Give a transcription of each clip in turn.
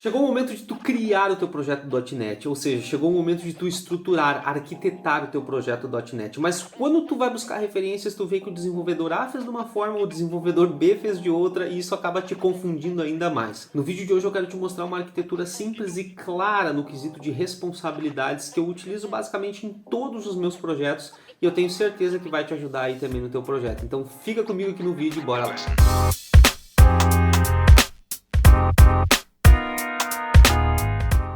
Chegou o momento de tu criar o teu projeto .NET, ou seja, chegou o momento de tu estruturar, arquitetar o teu projeto .NET. Mas quando tu vai buscar referências, tu vê que o desenvolvedor A fez de uma forma, o desenvolvedor B fez de outra, e isso acaba te confundindo ainda mais. No vídeo de hoje eu quero te mostrar uma arquitetura simples e clara no quesito de responsabilidades que eu utilizo basicamente em todos os meus projetos, e eu tenho certeza que vai te ajudar aí também no teu projeto. Então fica comigo aqui no vídeo e bora lá!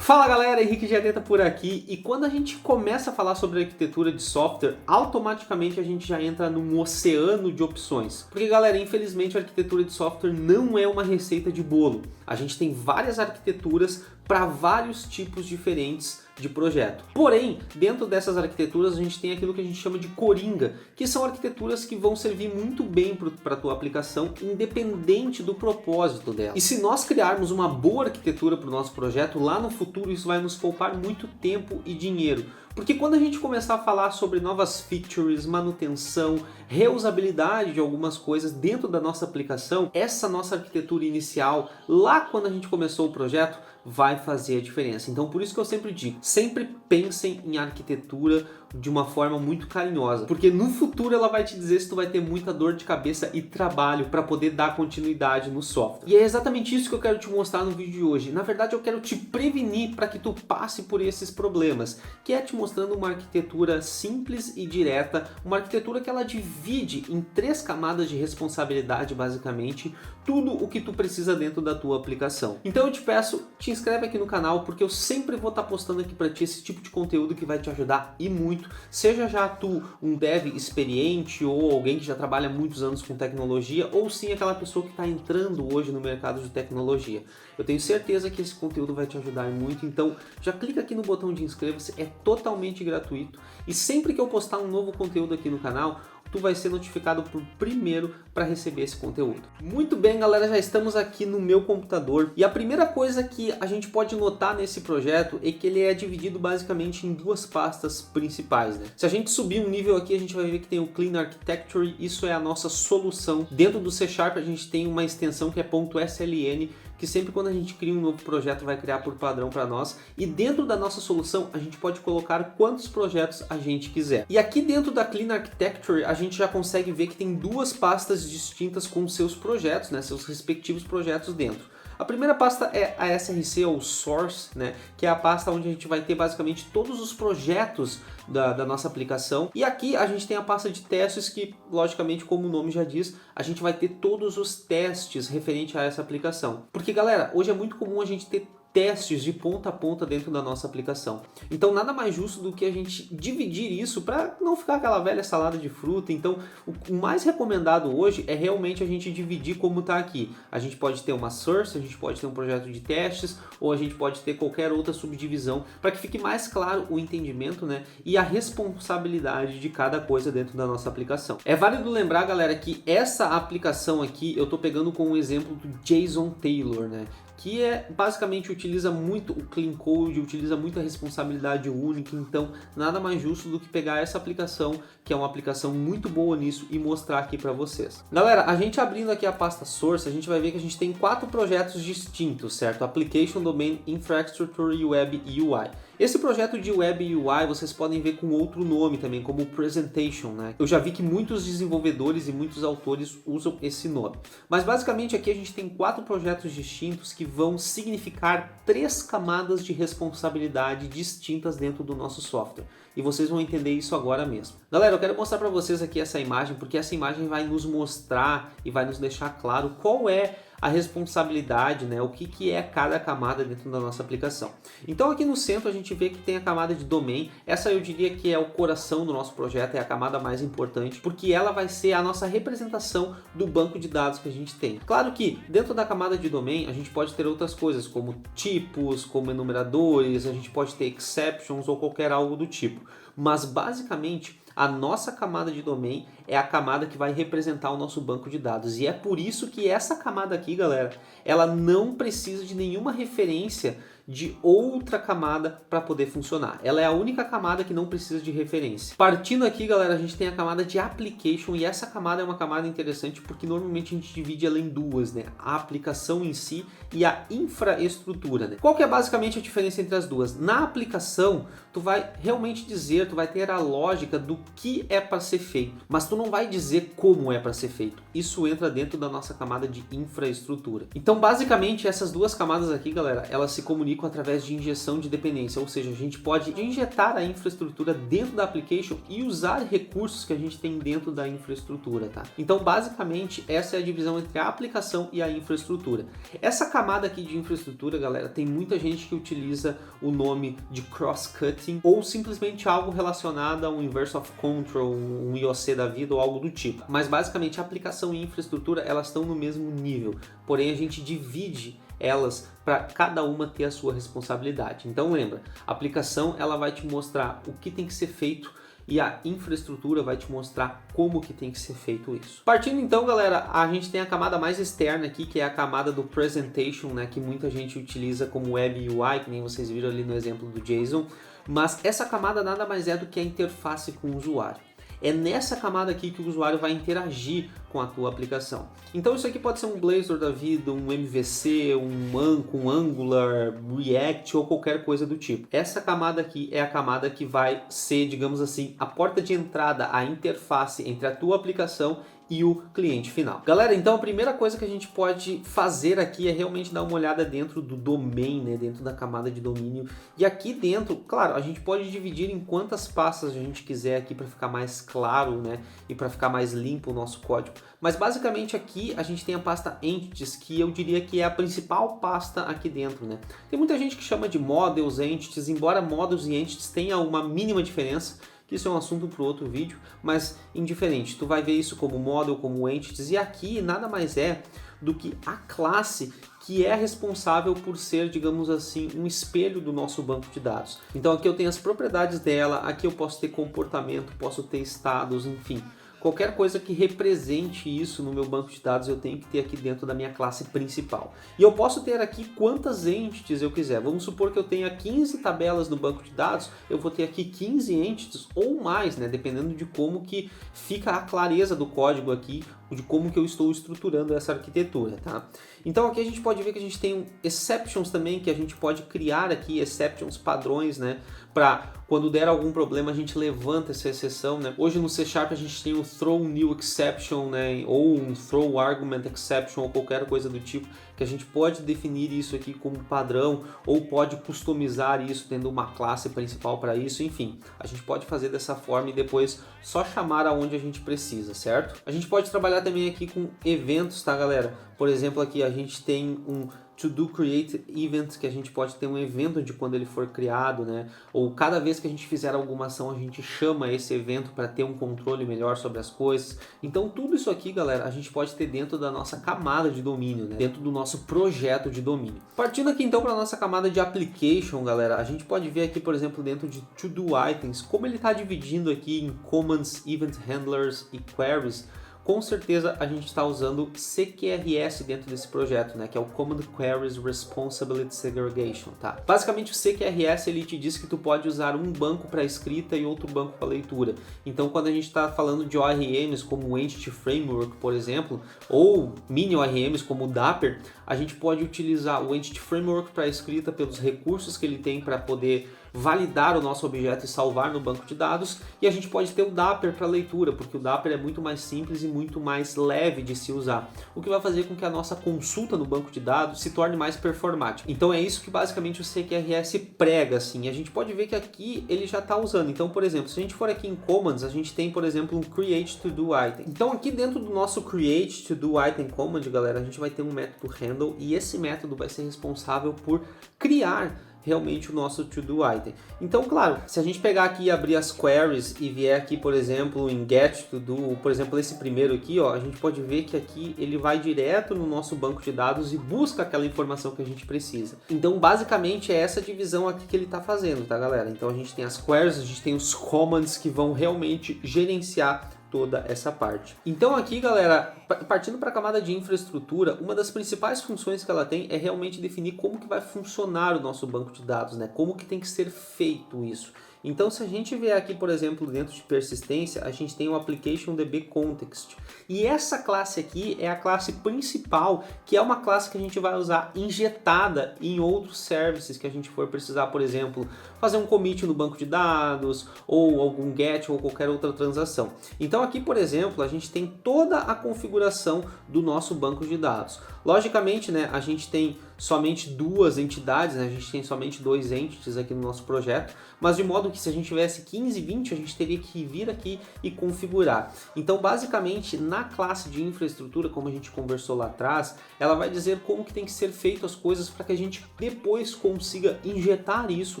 Fala galera, Henrique Giadeta por aqui, e quando a gente começa a falar sobre arquitetura de software, automaticamente a gente já entra num oceano de opções. Porque galera, infelizmente a arquitetura de software não é uma receita de bolo. A gente tem várias arquiteturas para vários tipos diferentes de projeto. Porém, dentro dessas arquiteturas a gente tem aquilo que a gente chama de coringa, que são arquiteturas que vão servir muito bem para a tua aplicação, independente do propósito dela. E se nós criarmos uma boa arquitetura para o nosso projeto, lá no futuro isso vai nos poupar muito tempo e dinheiro. Porque quando a gente começar a falar sobre novas features, manutenção, reusabilidade de algumas coisas dentro da nossa aplicação, essa nossa arquitetura inicial, lá quando a gente começou o projeto, vai fazer a diferença. Então por isso que eu sempre digo, sempre pensem em arquitetura de uma forma muito carinhosa, porque no futuro ela vai te dizer se tu vai ter muita dor de cabeça e trabalho para poder dar continuidade no software. E é exatamente isso que eu quero te mostrar no vídeo de hoje. Na verdade eu quero te prevenir para que tu passe por esses problemas, que é te mostrando uma arquitetura simples e direta, uma arquitetura que ela divide em 3 camadas de responsabilidade basicamente, tudo o que tu precisa dentro da tua aplicação. Então eu te peço, te inscreve aqui no canal, porque eu sempre vou estar postando aqui para ti esse tipo de conteúdo que vai te ajudar e muito. Seja já tu um dev experiente ou alguém que já trabalha muitos anos com tecnologia, ou sim aquela pessoa que está entrando hoje no mercado de tecnologia. Eu tenho certeza que esse conteúdo vai te ajudar muito, então já clica aqui no botão de inscreva-se, é totalmente gratuito. E sempre que eu postar um novo conteúdo aqui no canal, tu vai ser notificado por primeiro para receber esse conteúdo. Muito bem galera, já estamos aqui no meu computador e a primeira coisa que a gente pode notar nesse projeto é que ele é dividido basicamente em 2 pastas principais, né? Se a gente subir um nível aqui, a gente vai ver que tem o Clean Architecture, isso é a nossa solução. Dentro do C# a gente tem uma extensão que é .sln, que sempre quando a gente cria um novo projeto vai criar por padrão para nós, e dentro da nossa solução a gente pode colocar quantos projetos a gente quiser. E aqui dentro da Clean Architecture a gente já consegue ver que tem 2 pastas distintas com seus projetos, né, seus respectivos projetos dentro. A primeira pasta é a SRC ou Source, né, que é a pasta onde a gente vai ter basicamente todos os projetos da nossa aplicação. E aqui a gente tem a pasta de testes que, logicamente, como o nome já diz, a gente vai ter todos os testes referente a essa aplicação. Porque, galera, hoje é muito comum a gente ter testes de ponta a ponta dentro da nossa aplicação. Então nada mais justo do que a gente dividir isso para não ficar aquela velha salada de fruta. Então o mais recomendado hoje é realmente a gente dividir como está aqui. A gente pode ter uma source, a gente pode ter um projeto de testes, ou a gente pode ter qualquer outra subdivisão para que fique mais claro o entendimento, né, e a responsabilidade de cada coisa dentro da nossa aplicação. É válido lembrar, galera, que essa aplicação aqui eu estou pegando com um exemplo do JSON Tailor, né, que basicamente utiliza muito o Clean Code, utiliza muito a responsabilidade única, então nada mais justo do que pegar essa aplicação, que é uma aplicação muito boa nisso, e mostrar aqui para vocês. Galera, a gente abrindo aqui a pasta Source, a gente vai ver que a gente tem 4 projetos distintos, certo? Application, Domain, Infrastructure, Web e UI. Esse projeto de Web e UI vocês podem ver com outro nome também, como Presentation, né? Eu já vi que muitos desenvolvedores e muitos autores usam esse nome. Mas basicamente aqui a gente tem 4 projetos distintos que vão significar 3 camadas de responsabilidade distintas dentro do nosso software. E vocês vão entender isso agora mesmo. Galera, eu quero mostrar para vocês aqui essa imagem, porque essa imagem vai nos mostrar e vai nos deixar claro qual é a responsabilidade, né, o que é cada camada dentro da nossa aplicação. Então aqui no centro a gente vê que tem a camada de domain. Essa eu diria que é o coração do nosso projeto, é a camada mais importante, porque ela vai ser a nossa representação do banco de dados que a gente tem. Claro que dentro da camada de domain a gente pode ter outras coisas, como tipos, como enumeradores, a gente pode ter exceptions ou qualquer algo do tipo. Mas basicamente a nossa camada de domain é a camada que vai representar o nosso banco de dados. E é por isso que essa camada aqui, galera, ela não precisa de nenhuma referência de outra camada para poder funcionar. Ela é a única camada que não precisa de referência. Partindo aqui, galera, a gente tem a camada de application, e essa camada é uma camada interessante porque normalmente a gente divide ela em duas, né? A aplicação em si e a infraestrutura, né? Qual que é basicamente a diferença entre as duas? Na aplicação, tu vai realmente dizer, tu vai ter a lógica do que é para ser feito, mas tu não vai dizer como é para ser feito. Isso entra dentro da nossa camada de infraestrutura. Então, basicamente, essas duas camadas aqui, galera, elas se comunicam através de injeção de dependência, ou seja, a gente pode injetar a infraestrutura dentro da application e usar recursos que a gente tem dentro da infraestrutura, tá? Então, basicamente, essa é a divisão entre a aplicação e a infraestrutura. Essa camada aqui de infraestrutura, galera, tem muita gente que utiliza o nome de cross-cutting ou simplesmente algo relacionado a um inverse of control, um IOC da vida ou algo do tipo. Mas, basicamente, a aplicação e a infraestrutura, elas estão no mesmo nível, porém a gente divide elas para cada uma ter a sua responsabilidade. Então lembra, a aplicação ela vai te mostrar o que tem que ser feito e a infraestrutura vai te mostrar como que tem que ser feito isso. Partindo então, galera, a gente tem a camada mais externa aqui, que é a camada do presentation, né, que muita gente utiliza como web UI, que nem vocês viram ali no exemplo do JSON, mas essa camada nada mais é do que a interface com o usuário. É nessa camada aqui que o usuário vai interagir com a tua aplicação. Então isso aqui pode ser um Blazor da vida, um MVC, um Angular, React ou qualquer coisa do tipo. Essa camada aqui é a camada que vai ser, digamos assim, a porta de entrada, a interface entre a tua aplicação e o cliente final. Galera, então a primeira coisa que a gente pode fazer aqui é realmente dar uma olhada dentro do domain, né, dentro da camada de domínio. E aqui dentro, claro, a gente pode dividir em quantas pastas a gente quiser aqui para ficar mais claro, né, e para ficar mais limpo o nosso código. Mas basicamente aqui a gente tem a pasta Entities, que eu diria que é a principal pasta aqui dentro, né. Tem muita gente que chama de Models, Entities, embora Models e Entities tenham uma mínima diferença, que isso é um assunto para outro vídeo, mas indiferente, tu vai ver isso como model, como entities, e aqui nada mais é do que a classe que é responsável por ser, digamos assim, um espelho do nosso banco de dados. Então aqui eu tenho as propriedades dela, aqui eu posso ter comportamento, posso ter estados, enfim. Qualquer coisa que represente isso no meu banco de dados eu tenho que ter aqui dentro da minha classe principal. E eu posso ter aqui quantas entities eu quiser. Vamos supor que eu tenha 15 tabelas no banco de dados, eu vou ter aqui 15 entities ou mais, né? Dependendo de como que fica a clareza do código aqui, de como que eu estou estruturando essa arquitetura, tá? Então aqui a gente pode ver que a gente tem exceptions também, que a gente pode criar aqui exceptions padrões, né? Para quando der algum problema a gente levanta essa exceção, né? Hoje no C# a gente tem o throw new exception, né? Ou um throw argument exception ou qualquer coisa do tipo, que a gente pode definir isso aqui como padrão ou pode customizar isso tendo uma classe principal para isso, enfim. A gente pode fazer dessa forma e depois só chamar aonde a gente precisa, certo? A gente pode trabalhar também aqui com eventos, tá, galera? Por exemplo, aqui a gente tem um to-do create event, que a gente pode ter um evento de quando ele for criado, né? Ou cada vez que a gente fizer alguma ação, a gente chama esse evento para ter um controle melhor sobre as coisas. Então tudo isso aqui, galera, a gente pode ter dentro da nossa camada de domínio, né? Dentro do nosso projeto de domínio. Partindo aqui então para a nossa camada de application, galera, a gente pode ver aqui, por exemplo, dentro de to-do items, como ele está dividindo aqui em commands, event handlers e queries. Com certeza a gente está usando CQRS dentro desse projeto, né? Que é o Command Queries Responsibility Segregation, tá? Basicamente o CQRS ele te diz que tu pode usar um banco para escrita e outro banco para leitura. Então quando a gente está falando de ORMs como o Entity Framework, por exemplo, ou mini ORMs como o Dapper, a gente pode utilizar o Entity Framework para escrita pelos recursos que ele tem para poder validar o nosso objeto e salvar no banco de dados, e a gente pode ter o Dapper para leitura, porque o Dapper é muito mais simples e muito mais leve de se usar, o que vai fazer com que a nossa consulta no banco de dados se torne mais performática. Então é isso que basicamente o CQRS prega, assim. A gente pode ver que aqui ele já está usando. Então, por exemplo, se a gente for aqui em Commands, a gente tem, por exemplo, um Create To Do Item. Então aqui dentro do nosso Create To Do Item Command, galera, a gente vai ter um método handle, e esse método vai ser responsável por criar realmente o nosso to-do item. Então, claro, se a gente pegar aqui e abrir as queries e vier aqui, por exemplo, em get to do, por exemplo, esse primeiro aqui, ó, a gente pode ver que aqui ele vai direto no nosso banco de dados e busca aquela informação que a gente precisa. Então, basicamente, é essa divisão aqui que ele está fazendo, tá, galera? Então, a gente tem as queries, a gente tem os commands que vão realmente gerenciar toda essa parte. Então aqui, galera, partindo para a camada de infraestrutura, uma das principais funções que ela tem é realmente definir como que vai funcionar o nosso banco de dados, né? Como que tem que ser feito isso. Então, se a gente vier aqui, por exemplo, dentro de persistência, a gente tem o Application DB Context. E essa classe aqui é a classe principal, que é uma classe que a gente vai usar injetada em outros services que a gente for precisar, por exemplo, fazer um commit no banco de dados, ou algum get, ou qualquer outra transação. Então aqui, por exemplo, a gente tem toda a configuração do nosso banco de dados. Logicamente, né, a gente tem somente duas entidades, né? A gente tem somente 2 entities aqui no nosso projeto, mas de modo que se a gente tivesse 15, 20, a gente teria que vir aqui e configurar. Então, basicamente, na classe de infraestrutura, como a gente conversou lá atrás, ela vai dizer como que tem que ser feito as coisas para que a gente depois consiga injetar isso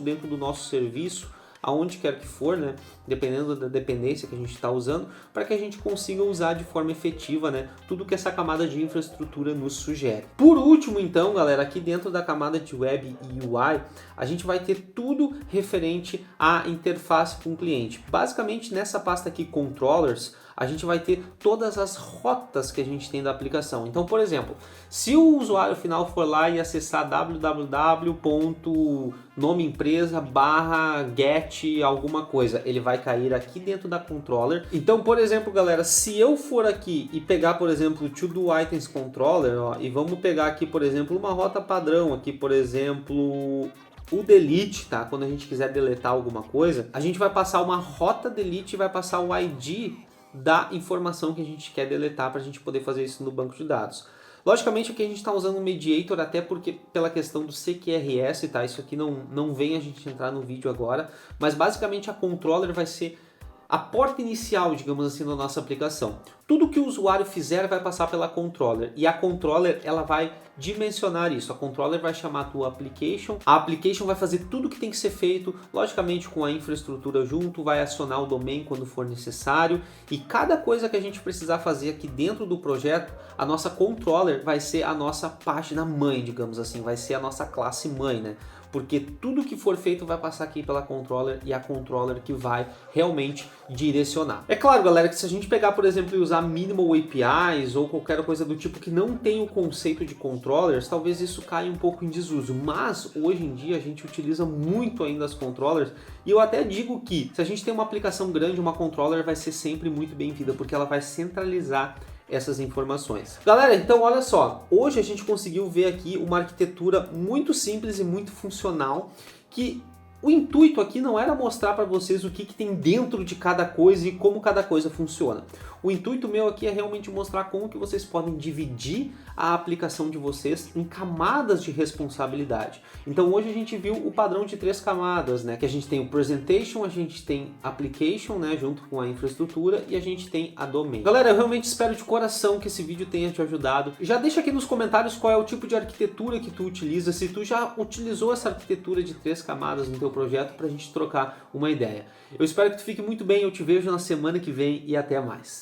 dentro do nosso serviço, aonde quer que for, né, dependendo da dependência que a gente está usando, para que a gente consiga usar de forma efetiva, né, tudo que essa camada de infraestrutura nos sugere. Por último, então, galera, aqui dentro da camada de Web e UI, a gente vai ter tudo referente à interface com o cliente. Basicamente, nessa pasta aqui, Controllers, a gente vai ter todas as rotas que a gente tem da aplicação. Então, por exemplo, se o usuário final for lá e acessar www.nomeempresa/get alguma coisa, ele vai cair aqui dentro da controller. Então, por exemplo, galera, se eu for aqui e pegar, por exemplo, o To-Do Items Controller, ó, e vamos pegar aqui, por exemplo, uma rota padrão aqui, por exemplo, o delete, tá? Quando a gente quiser deletar alguma coisa, a gente vai passar uma rota delete e vai passar o ID da informação que a gente quer deletar para a gente poder fazer isso no banco de dados. Logicamente aqui a gente está usando um mediator até porque pela questão do CQRS, tá? Isso aqui não vem a gente entrar no vídeo agora, mas basicamente a controller vai ser a porta inicial, digamos assim, da nossa aplicação. Tudo que o usuário fizer vai passar pela controller e a controller ela vai dimensionar isso. A controller vai chamar a tua application, a application vai fazer tudo que tem que ser feito, logicamente com a infraestrutura junto, vai acionar o domain quando for necessário e cada coisa que a gente precisar fazer aqui dentro do projeto, a nossa controller vai ser a nossa página mãe, digamos assim, vai ser a nossa classe mãe, né? Porque tudo que for feito vai passar aqui pela controller e a controller que vai realmente direcionar. É claro, galera, que se a gente pegar, por exemplo, e usar minimal APIs ou qualquer coisa do tipo que não tem o conceito de controllers, talvez isso caia um pouco em desuso, mas hoje em dia a gente utiliza muito ainda as controllers e eu até digo que se a gente tem uma aplicação grande, uma controller vai ser sempre muito bem-vinda porque ela vai centralizar essas informações. Galera, então olha só, hoje a gente conseguiu ver aqui uma arquitetura muito simples e muito funcional, que o intuito aqui não era mostrar para vocês o que tem dentro de cada coisa e como cada coisa funciona. O intuito meu aqui é realmente mostrar como que vocês podem dividir a aplicação de vocês em camadas de responsabilidade. Então hoje a gente viu o padrão de 3 camadas, né? Que a gente tem o presentation, a gente tem application, né? Junto com a infraestrutura e a gente tem a domain. Galera, eu realmente espero de coração que esse vídeo tenha te ajudado. Já deixa aqui nos comentários qual é o tipo de arquitetura que tu utiliza, se tu já utilizou essa arquitetura de 3 camadas no teu projeto para a gente trocar uma ideia. Eu espero que tu fique muito bem, eu te vejo na semana que vem e até mais.